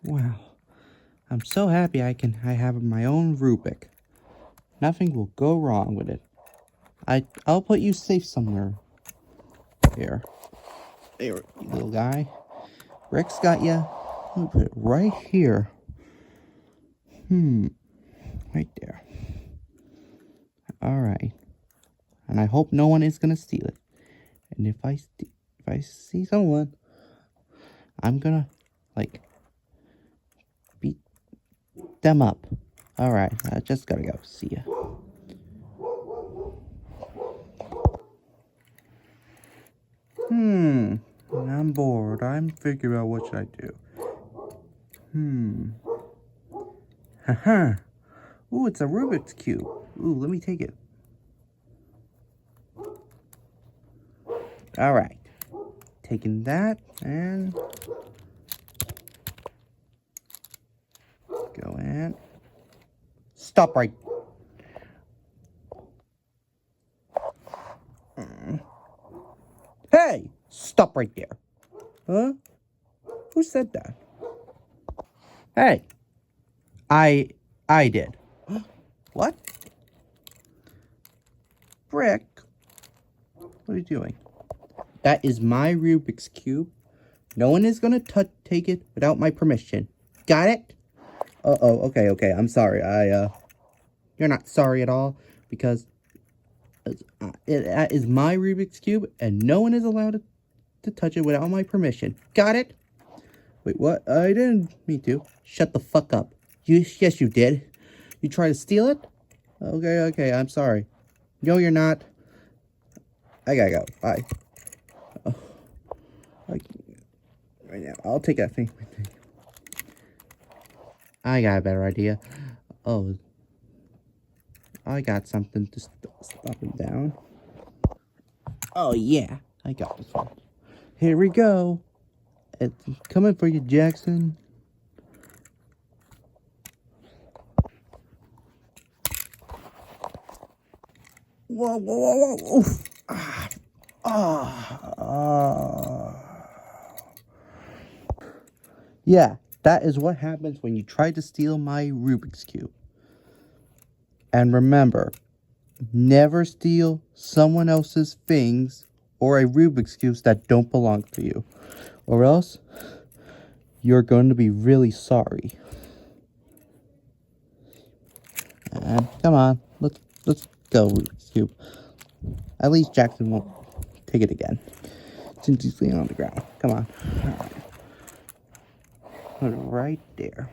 Wow. I'm so happy I have my own Rubik. Nothing will go wrong with it. I'll put you safe somewhere. Here. There, you little guy. Rex got ya. Let me put it right here. Right there. Alright. And I hope no one is gonna steal it. And if I see someone, I'm gonna, like, beat them up. Alright, I just gotta go. See ya. I'm bored. I'm figuring out what should I do. Haha. Ooh, it's a Rubik's Cube. Ooh, let me take it. Alright. Taking that and go in. Stop right. Hey! Stop right there. Huh? Who said that? Hey. I did. What? Brick? What are you doing? That is my Rubik's Cube. No one is gonna take it without my permission. Got it? Uh-oh, okay, I'm sorry. You're not sorry at all, because it is my Rubik's Cube, and no one is allowed to touch it without my permission. Got it? Wait, what? I didn't mean to. Shut the fuck up. Yes, you did. You tried to steal it? Okay, I'm sorry. No, you're not. I gotta go. Bye. Right now, I'll take that thing. I got a better idea. Oh, I got something to stop him down. Oh yeah, I got this one. Here we go. It's coming for you, Jackson. Whoa. Oof. Yeah, that is what happens when you try to steal my Rubik's Cube. And remember, never steal someone else's things or a Rubik's Cube that don't belong to you. Or else, you're going to be really sorry. And come on, let's go, Rubik's Cube. At least Jackson won't take it again, since he's laying on the ground. Come on. All right. Put it right there.